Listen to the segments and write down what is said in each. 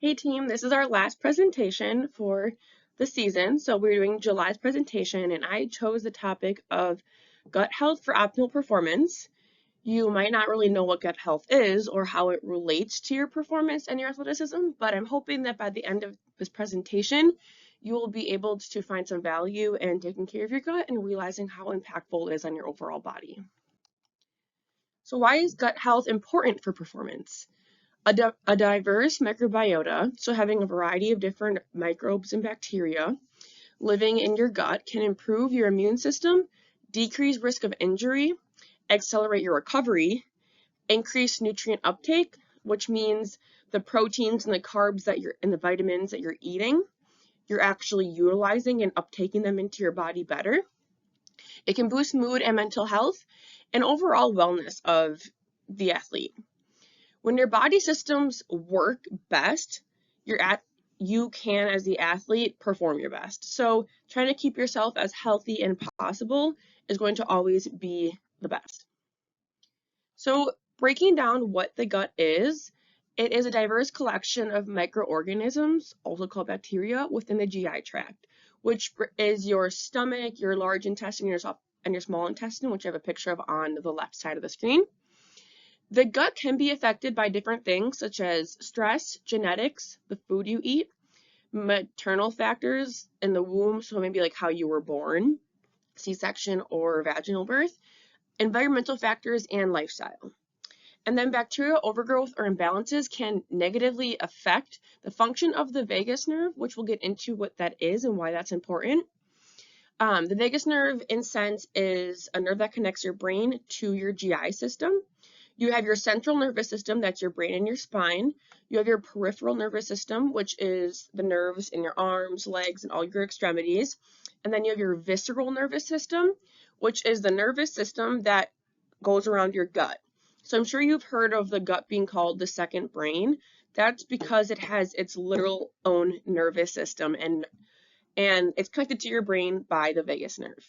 Hey team, this is our last presentation for the season. So we're doing July's presentation and I chose the topic of gut health for optimal performance. You might not really know what gut health is or how it relates to your performance and your athleticism, but I'm hoping that by the end of this presentation, you will be able to find some value in taking care of your gut and realizing how impactful it is on your overall body. So why is gut health important for performance? A diverse microbiota, so having a variety of different microbes and bacteria living in your gut can improve your immune system, decrease risk of injury, accelerate your recovery, increase nutrient uptake, which means the proteins and the carbs and the vitamins that you're eating, you're actually utilizing and uptaking them into your body better. It can boost mood and mental health and overall wellness of the athlete. When your body systems work best, you can, as the athlete, perform your best. So trying to keep yourself as healthy as possible is going to always be the best. So breaking down what the gut is, it is a diverse collection of microorganisms, also called bacteria, within the GI tract, which is your stomach, your large intestine, and your small intestine, which I have a picture of on the left side of the screen. The gut can be affected by different things such as stress, genetics, the food you eat, maternal factors in the womb, so maybe like how you were born, C-section or vaginal birth, environmental factors, and lifestyle. And then bacterial overgrowth or imbalances can negatively affect the function of the vagus nerve, which we'll get into what that is and why that's important. The vagus nerve, in sense, is a nerve that connects your brain to your GI system. You have your central nervous system, that's your brain and your spine. You have your peripheral nervous system, which is the nerves in your arms, legs, and all your extremities. And then you have your visceral nervous system, which is the nervous system that goes around your gut. So I'm sure you've heard of the gut being called the second brain. That's because it has its literal own nervous system and it's connected to your brain by the vagus nerve.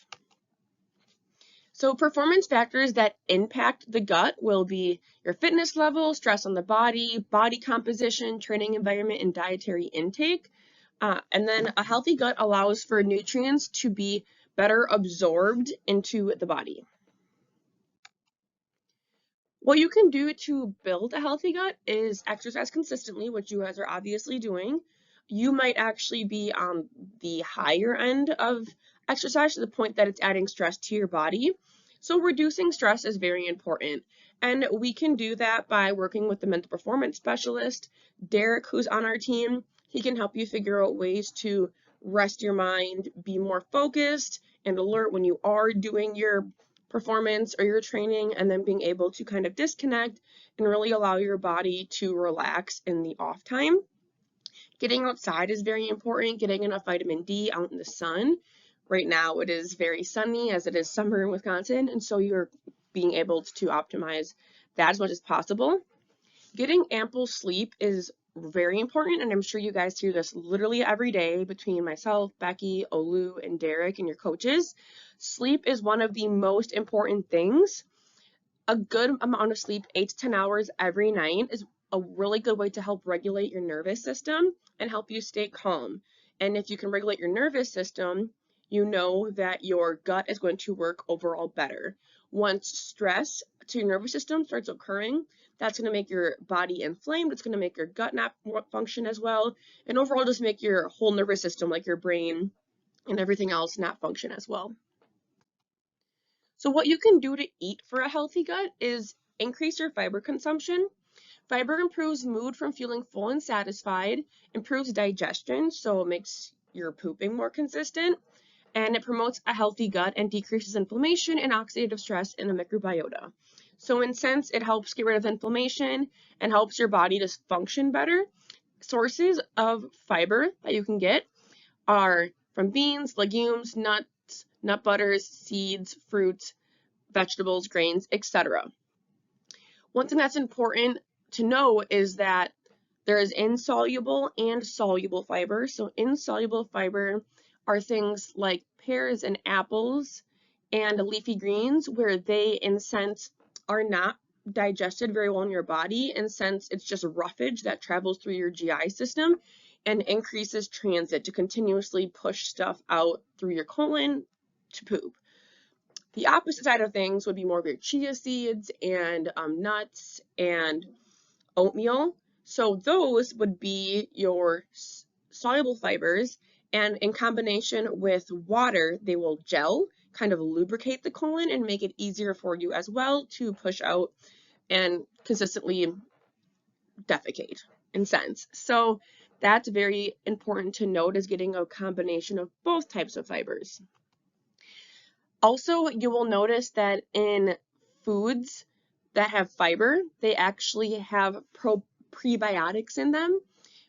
So performance factors that impact the gut will be your fitness level, stress on the body, body composition, training environment, and dietary intake. And then a healthy gut allows for nutrients to be better absorbed into the body. What you can do to build a healthy gut is exercise consistently, which you guys are obviously doing. You might actually be on the higher end of exercise to the point that it's adding stress to your body. So reducing stress is very important. And we can do that by working with the mental performance specialist, Derek, who's on our team. He can help you figure out ways to rest your mind, be more focused and alert when you are doing your performance or your training, and then being able to kind of disconnect and really allow your body to relax in the off time. Getting outside is very important, getting enough vitamin D out in the sun. Right now it is very sunny as it is summer in Wisconsin, and so you're being able to optimize that as much as possible. Getting ample sleep is very important, and I'm sure you guys hear this literally every day between myself, Becky, Olu, and Derek, and your coaches. Sleep is one of the most important things. A good amount of sleep, 8 to 10 hours every night, is a really good way to help regulate your nervous system and help you stay calm. And if you can regulate your nervous system, you know that your gut is going to work overall better. Once stress to your nervous system starts occurring, that's going to make your body inflamed. It's going to make your gut not function as well, and overall just make your whole nervous system, like your brain and everything else, not function as well. So what you can do to eat for a healthy gut is increase your fiber consumption. Fiber improves mood from feeling full and satisfied, improves digestion, so it makes your pooping more consistent, and it promotes a healthy gut and decreases inflammation and oxidative stress in the microbiota. So in a sense, it helps get rid of inflammation and helps your body to function better. Sources of fiber that you can get are from beans, legumes, nuts, nut butters, seeds, fruits, vegetables, grains, etc. One thing that's important to know is that there is insoluble and soluble fiber. So insoluble fiber are things like pears and apples and leafy greens, where they, in a sense, are not digested very well in your body, and since it's just roughage that travels through your GI system and increases transit to continuously push stuff out through your colon to poop. The opposite side of things would be more of your chia seeds and nuts and oatmeal. So those would be your soluble fibers, and in combination with water, they will gel, kind of lubricate the colon and make it easier for you as well to push out and consistently defecate in sense. So that's very important to note, is getting a combination of both types of fibers. Also, you will notice that in foods that have fiber, they actually have prebiotics in them.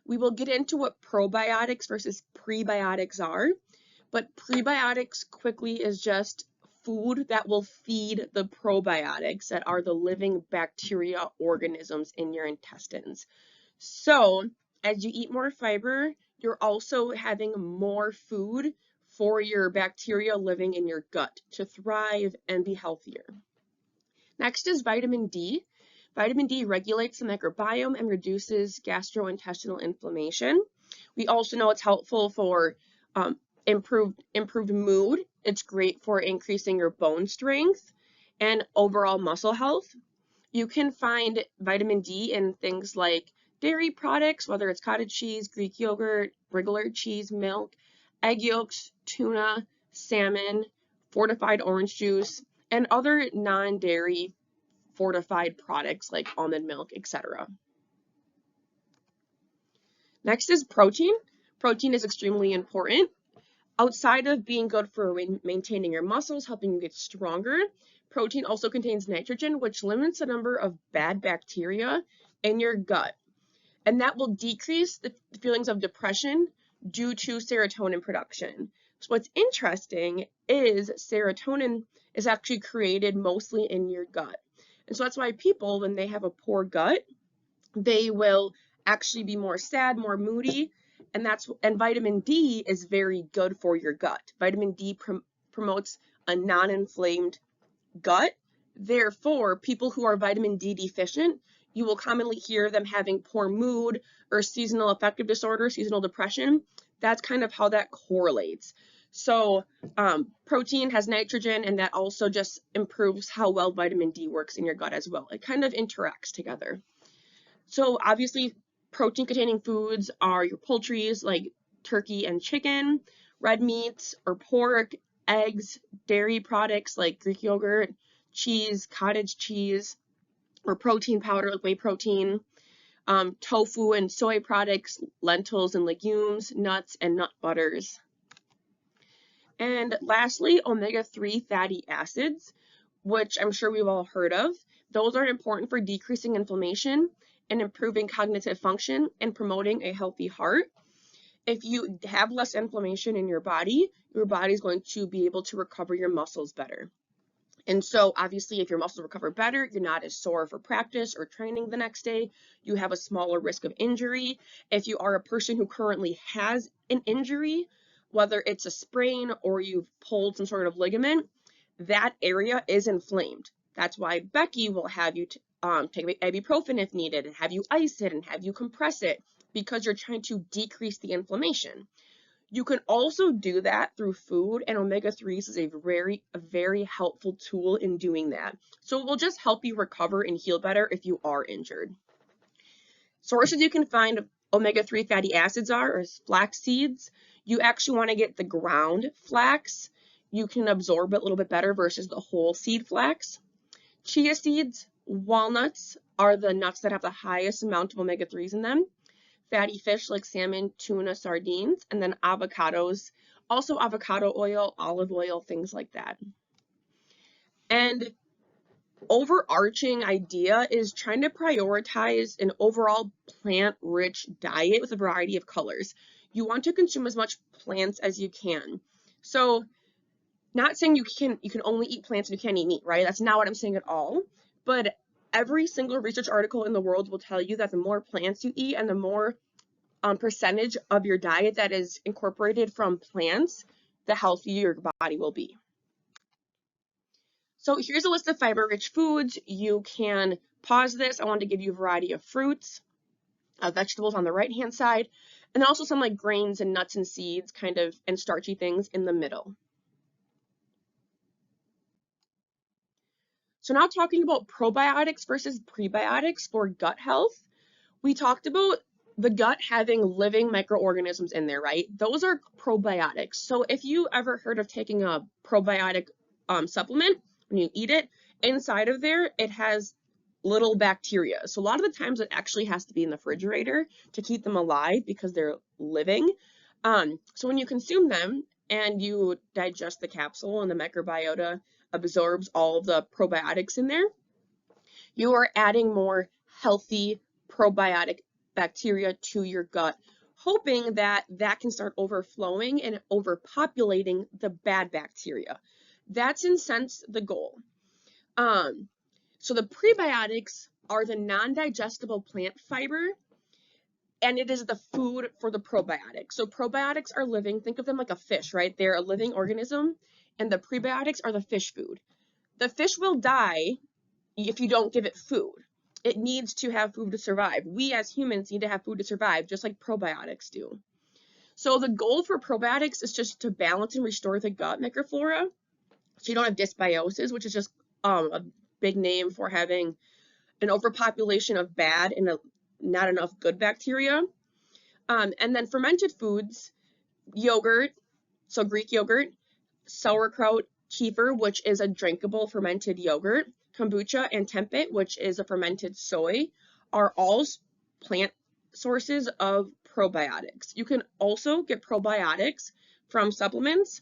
We will get into what probiotics versus prebiotics are, but prebiotics quickly is just food that will feed the probiotics that are the living bacteria organisms in your intestines. So as you eat more fiber, you're also having more food for your bacteria living in your gut to thrive and be healthier. Next is vitamin D. Vitamin D regulates the microbiome and reduces gastrointestinal inflammation. We also know it's helpful for improved mood. It's great for increasing your bone strength and overall muscle health. You can find vitamin D in things like dairy products, whether it's cottage cheese, Greek yogurt, regular cheese, milk, egg yolks, tuna, salmon, fortified orange juice, and other non-dairy fortified products like almond milk, etc. Next is protein. Protein is extremely important. Outside of being good for maintaining your muscles, helping you get stronger, protein also contains nitrogen, which limits the number of bad bacteria in your gut. And that will decrease the feelings of depression due to serotonin production. So what's interesting is serotonin is actually created mostly in your gut. And so that's why people, when they have a poor gut, they will actually be more sad, more moody, and vitamin D is very good for your gut. Vitamin D promotes a non-inflamed gut. Therefore, people who are vitamin D deficient, you will commonly hear them having poor mood or seasonal affective disorder, seasonal depression. That's kind of how that correlates. So protein has nitrogen, and that also just improves how well vitamin D works in your gut as well. It kind of interacts together. So obviously, protein-containing foods are your poultries like turkey and chicken, red meats or pork, eggs, dairy products like Greek yogurt, cheese, cottage cheese, or protein powder like whey protein, tofu and soy products, lentils and legumes, nuts and nut butters. And lastly, omega-3 fatty acids, which I'm sure we've all heard of. Those are important for decreasing inflammation and improving cognitive function and promoting a healthy heart. If you have less inflammation in your body is going to be able to recover your muscles better. And so obviously, if your muscles recover better, you're not as sore for practice or training the next day. You have a smaller risk of injury. If you are a person who currently has an injury, whether it's a sprain or you've pulled some sort of ligament, that area is inflamed. That's why Becky will have you take ibuprofen if needed, and have you ice it and have you compress it, because you're trying to decrease the inflammation. You can also do that through food, and omega-3s is a very helpful tool in doing that. So it will just help you recover and heal better if you are injured. Sources you can find omega-3 fatty acids are flax seeds. You actually want to get the ground flax. You can absorb it a little bit better versus the whole seed flax. Chia seeds, walnuts are the nuts that have the highest amount of omega-3s in them. Fatty fish like salmon, tuna, sardines, and then avocados, also avocado oil, olive oil, things like that. And overarching idea is trying to prioritize an overall plant-rich diet with a variety of colors. You want to consume as much plants as you can. So not saying you can only eat plants and you can't eat meat, right? That's not what I'm saying at all. But every single research article in the world will tell you that the more plants you eat and the more percentage of your diet that is incorporated from plants, the healthier your body will be. So here's a list of fiber-rich foods. You can pause this. I wanted to give you a variety of fruits, vegetables on the right-hand side, and then also some like grains and nuts and seeds kind of and starchy things in the middle. So now talking about probiotics versus prebiotics for gut health, we talked about the gut having living microorganisms in there, right? Those are probiotics. So if you ever heard of taking a probiotic supplement, when you eat it, inside of there, it has little bacteria. So a lot of the times it actually has to be in the refrigerator to keep them alive because they're living. So when you consume them and you digest the capsule and the microbiota absorbs all of the probiotics in there, you are adding more healthy probiotic bacteria to your gut, hoping that that can start overflowing and overpopulating the bad bacteria. That's in a sense the goal. So the prebiotics are the non-digestible plant fiber, and it is the food for the probiotics. So probiotics are living, think of them like a fish, right? They're a living organism, and the prebiotics are the fish food. The fish will die if you don't give it food. It needs to have food to survive. We as humans need to have food to survive, just like probiotics do. So the goal for probiotics is just to balance and restore the gut microflora, so you don't have dysbiosis, which is just a big name for having an overpopulation of bad and not enough good bacteria. And then fermented foods, yogurt, so Greek yogurt, sauerkraut, kefir, which is a drinkable fermented yogurt, kombucha, and tempeh, which is a fermented soy, are all plant sources of probiotics. You can also get probiotics from supplements.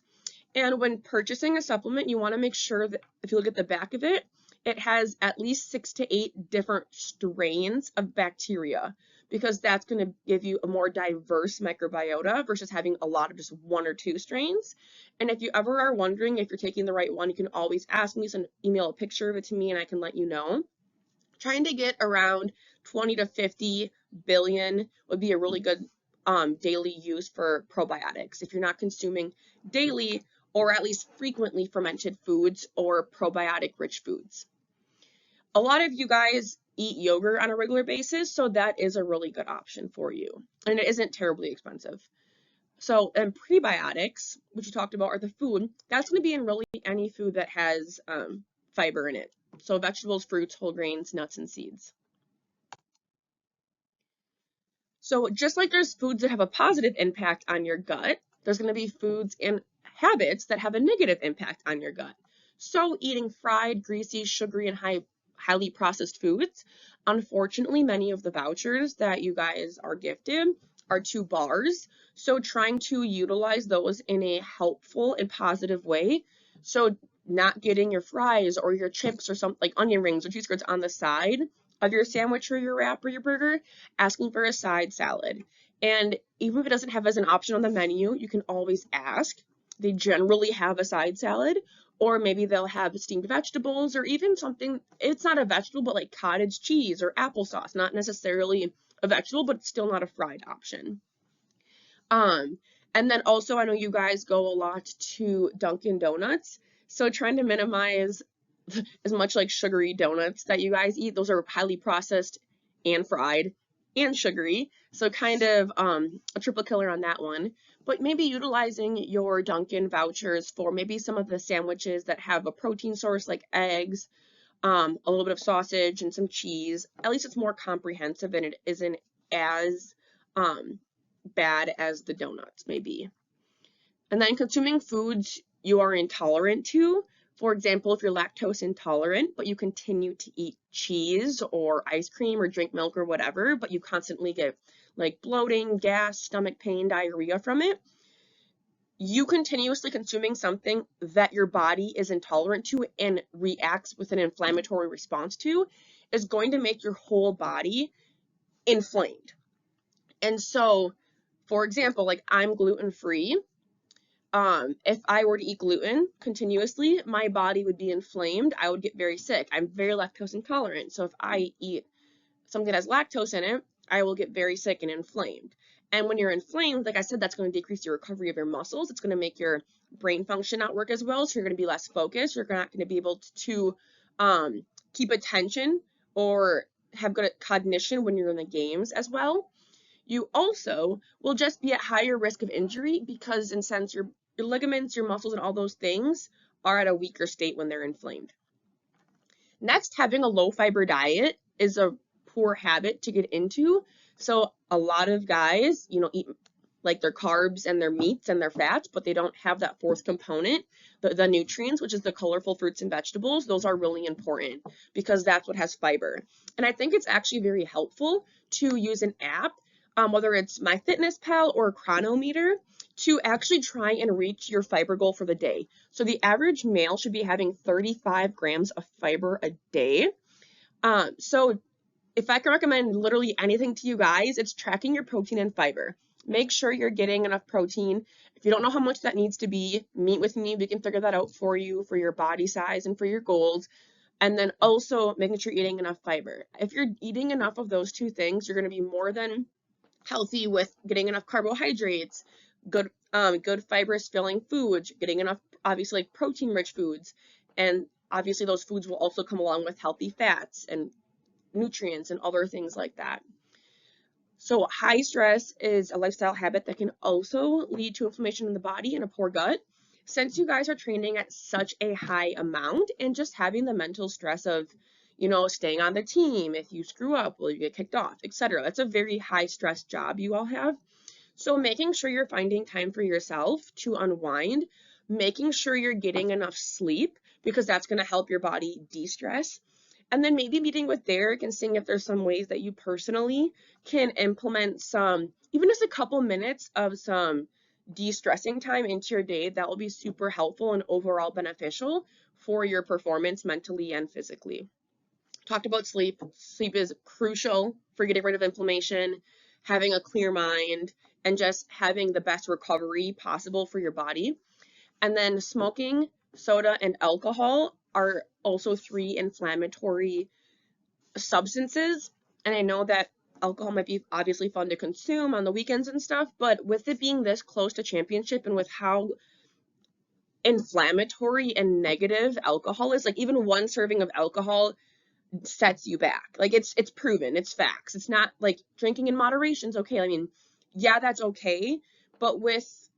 And when purchasing a supplement, you want to make sure that if you look at the back of it, it has at least 6 to 8 different strains of bacteria, because that's going to give you a more diverse microbiota versus having a lot of just 1 or 2 strains. And if you ever are wondering if you're taking the right one, you can always ask me, email a picture of it to me, and I can let you know. Trying to get around 20 to 50 billion would be a really good daily use for probiotics if you're not consuming daily or at least frequently fermented foods or probiotic-rich foods. A lot of you guys eat yogurt on a regular basis, so that is a really good option for you, and it isn't terribly expensive. So, and prebiotics, which you talked about, are the food. That's going to be in really any food that has fiber in it. So vegetables, fruits, whole grains, nuts, and seeds. So just like there's foods that have a positive impact on your gut, there's going to be foods and habits that have a negative impact on your gut. So eating fried, greasy, sugary, and highly processed foods. Unfortunately, many of the vouchers that you guys are gifted are 2 bars. So trying to utilize those in a helpful and positive way. So not getting your fries or your chips or something like onion rings or cheese curds on the side of your sandwich or your wrap or your burger, asking for a side salad. And even if it doesn't have as an option on the menu, you can always ask. They generally have a side salad, or maybe they'll have steamed vegetables, or even something, it's not a vegetable, but like cottage cheese or applesauce, not necessarily a vegetable, but it's still not a fried option. And then also, I know you guys go a lot to Dunkin' Donuts, so trying to minimize as much like sugary donuts that you guys eat. Those are highly processed and fried and sugary, so kind of a triple killer on that one. But maybe utilizing your Dunkin' vouchers for maybe some of the sandwiches that have a protein source like eggs, a little bit of sausage and some cheese. At least it's more comprehensive and it isn't as bad as the donuts maybe. And then consuming foods you are intolerant to. For example, if you're lactose intolerant, but you continue to eat cheese or ice cream or drink milk or whatever, but you constantly get like bloating, gas, stomach pain, diarrhea from it, you continuously consuming something that your body is intolerant to and reacts with an inflammatory response to is going to make your whole body inflamed. And so, for example, like I'm gluten-free. If I were to eat gluten continuously, my body would be inflamed. I would get very sick. I'm very lactose intolerant. So if I eat something that has lactose in it, I will get very sick and inflamed. And when you're inflamed, like I said, that's going to decrease your recovery of your muscles. It's going to make your brain function not work as well. So you're going to be less focused. You're not going to be able to keep attention or have good cognition when you're in the games as well. You also will just be at higher risk of injury because in sense your ligaments, your muscles, and all those things are at a weaker state when they're inflamed. Next, having a low fiber diet is a poor habit to get into. So a lot of guys, eat like their carbs and their meats and their fats, but they don't have that fourth component, the nutrients, which is the colorful fruits and vegetables. Those are really important because that's what has fiber. And I think it's actually very helpful to use an app, whether it's MyFitnessPal or Chronometer, to actually try and reach your fiber goal for the day. So the average male should be having 35 grams of fiber a day. So if I can recommend literally anything to you guys, it's tracking your protein and fiber. Make sure you're getting enough protein. If you don't know how much that needs to be, meet with me. We can figure that out for you for your body size and for your goals. And then also making sure you're eating enough fiber. If you're eating enough of those two things, you're going to be more than healthy with getting enough carbohydrates, good fibrous filling foods, getting enough, obviously, like protein-rich foods. And obviously those foods will also come along with healthy fats and nutrients and other things like that. So high stress is a lifestyle habit that can also lead to inflammation in the body and a poor gut. Since you guys are training at such a high amount and just having the mental stress of, staying on the team, if you screw up, will you get kicked off, etc. That's a very high stress job you all have. So making sure you're finding time for yourself to unwind, making sure you're getting enough sleep because that's going to help your body de-stress. And then maybe meeting with Derek and seeing if there's some ways that you personally can implement some, even just a couple minutes of some de-stressing time into your day that will be super helpful and overall beneficial for your performance mentally and physically. Talked about sleep. Sleep is crucial for getting rid of inflammation, having a clear mind, and just having the best recovery possible for your body. And then smoking, soda, and alcohol are also 3 inflammatory substances. And I know that alcohol might be obviously fun to consume on the weekends and stuff, but with it being this close to championship and with how inflammatory and negative alcohol is, like even one serving of alcohol sets you back. Like it's proven, it's facts. It's not like drinking in moderation is okay. I mean, yeah, that's okay, but with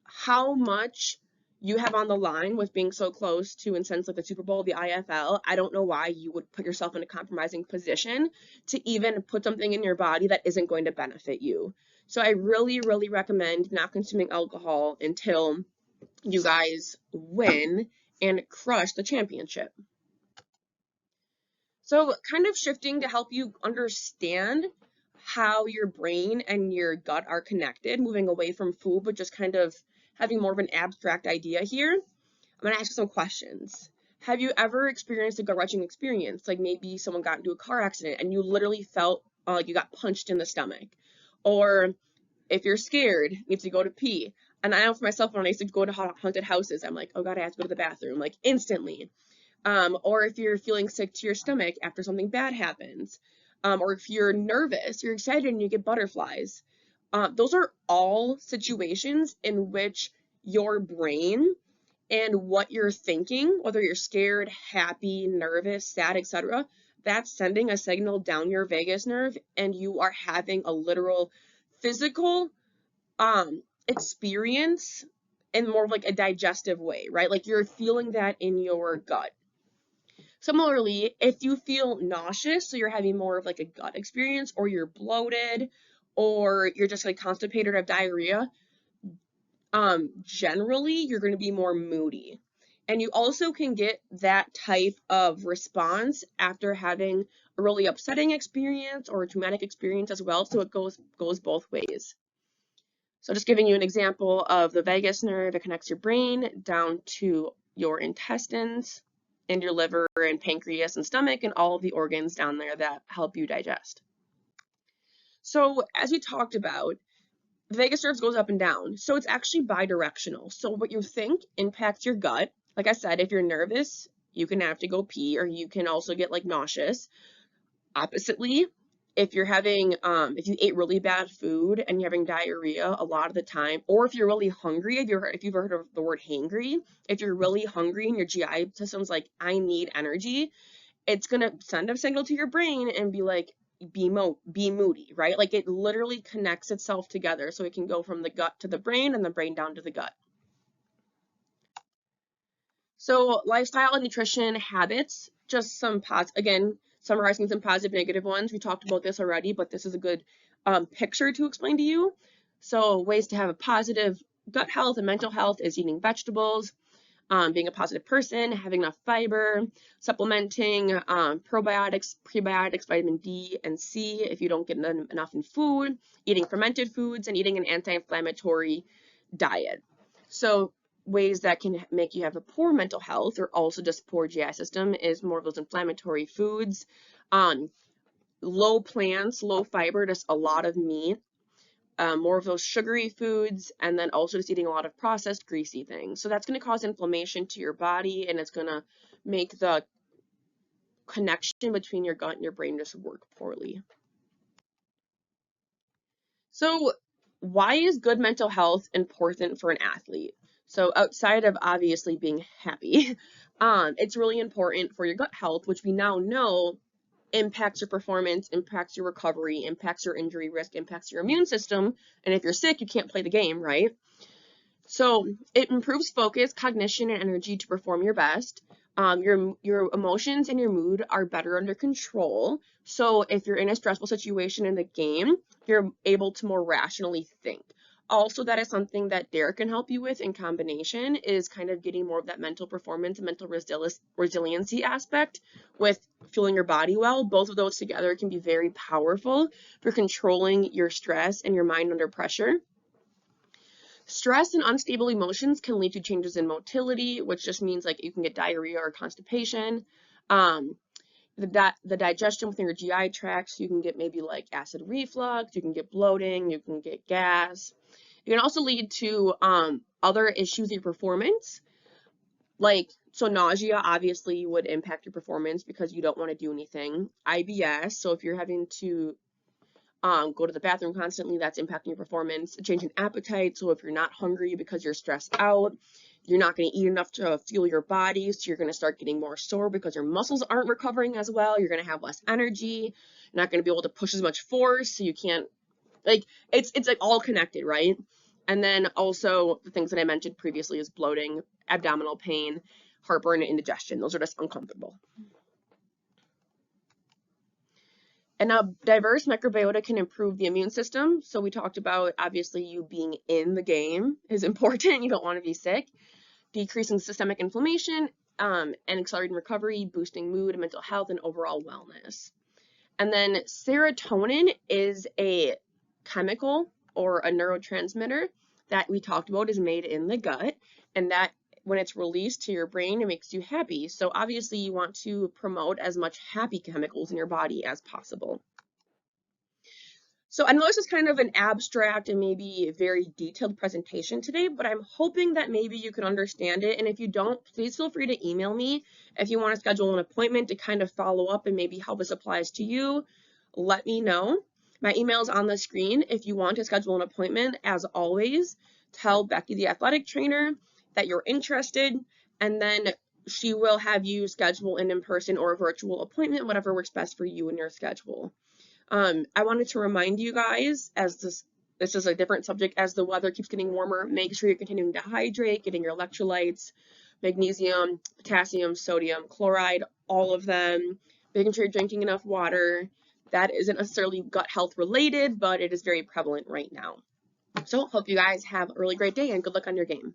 how much you have on the line with being so close to, in sense like the Super Bowl, the IFL, I don't know why you would put yourself in a compromising position to even put something in your body that isn't going to benefit you. So I really, really recommend not consuming alcohol until you guys win and crush the championship. So kind of shifting to help you understand how your brain and your gut are connected, moving away from food, but just kind of having more of an abstract idea here. I'm going to ask you some questions. Have you ever experienced a gut-wrenching experience? Like maybe someone got into a car accident and you literally felt like you got punched in the stomach. Or if you're scared, you have to go to pee. And I know for myself, when I used to go to haunted houses, I'm like, oh God, I have to go to the bathroom, like instantly. Or if you're feeling sick to your stomach after something bad happens. Or if you're nervous, you're excited and you get butterflies. Those are all situations in which your brain and what you're thinking, whether you're scared, happy, nervous, sad, etc., that's sending a signal down your vagus nerve and you are having a literal physical experience in more of like a digestive way, right? Like you're feeling that in your gut. Similarly, if you feel nauseous, so you're having more of like a gut experience, or you're bloated, or you're just like constipated or have diarrhea, generally you're going to be more moody. And you also can get that type of response after having a really upsetting experience or a traumatic experience as well. So it goes both ways. So just giving you an example of the vagus nerve, it connects your brain down to your intestines and your liver and pancreas and stomach and all of the organs down there that help you digest. So as we talked about, the vagus nerve goes up and down. So it's actually bidirectional. So what you think impacts your gut. Like I said, if you're nervous, you can have to go pee, or you can also get like nauseous. Oppositely, if you're having, if you ate really bad food and you're having diarrhea a lot of the time, or if you're really hungry, if you've heard of the word hangry, if you're really hungry and your GI system's like, I need energy, it's gonna send a signal to your brain and be like, be moody, right? Like it literally connects itself together, so it can go from the gut to the brain and the brain down to the gut. So lifestyle and nutrition habits, just some again, summarizing some positive, negative ones. We talked about this already, but this is a good picture to explain to you. So ways to have a positive gut health and mental health is eating vegetables, being a positive person, having enough fiber, supplementing probiotics, prebiotics, vitamin D and C if you don't get enough in food, eating fermented foods, and eating an anti-inflammatory diet. So ways that can make you have a poor mental health or also just poor GI system is more of those inflammatory foods, low plants, low fiber, just a lot of meat, more of those sugary foods, and then also just eating a lot of processed greasy things. So that's going to cause inflammation to your body, and it's going to make the connection between your gut and your brain just work poorly. So why is good mental health important for an athlete? So outside of obviously being happy, it's really important for your gut health, which we now know impacts your performance, impacts your recovery, impacts your injury risk, impacts your immune system. And if you're sick, you can't play the game, right? So it improves focus, cognition, and energy to perform your best. Your emotions and your mood are better under control. So if you're in a stressful situation in the game, you're able to more rationally think. Also, that is something that Derek can help you with in combination, is kind of getting more of that mental performance and mental resiliency aspect with fueling your body well. Both of those together can be very powerful for controlling your stress and your mind under pressure. Stress and unstable emotions can lead to changes in motility, which just means like you can get diarrhea or constipation. The digestion within your GI tract, so you can get maybe like acid reflux, you can get bloating, you can get gas. It can also lead to other issues with your performance. So nausea obviously would impact your performance because you don't want to do anything. IBS, so if you're having to go to the bathroom constantly, that's impacting your performance. A change in appetite, so if you're not hungry because you're stressed out, you're not going to eat enough to fuel your body, so you're going to start getting more sore because your muscles aren't recovering as well. You're going to have less energy. You're not going to be able to push as much force, so you can't, like, it's like all connected, right? And then also the things that I mentioned previously is bloating, abdominal pain, heartburn, and indigestion. Those are just uncomfortable. And a diverse microbiota can improve the immune system. So we talked about, obviously, you being in the game is important. You don't want to be sick. Decreasing systemic inflammation and accelerating recovery, boosting mood and mental health and overall wellness. And then serotonin is a chemical or a neurotransmitter that we talked about is made in the gut, and that when it's released to your brain, it makes you happy. So obviously you want to promote as much happy chemicals in your body as possible. So I know this is kind of an abstract and maybe a very detailed presentation today, but I'm hoping that maybe you can understand it. And if you don't, please feel free to email me if you want to schedule an appointment to kind of follow up and maybe how this applies to you. Let me know. My email is on the screen. If you want to schedule an appointment, as always, tell Becky, the athletic trainer, that you're interested, and then she will have you schedule an in-person or a virtual appointment, whatever works best for you and your schedule. I wanted to remind you guys, as this is a different subject, as the weather keeps getting warmer, make sure you're continuing to hydrate, getting your electrolytes, magnesium, potassium, sodium, chloride, all of them, making sure you're drinking enough water. That isn't necessarily gut health related, but it is very prevalent right now. So hope you guys have a really great day and good luck on your game.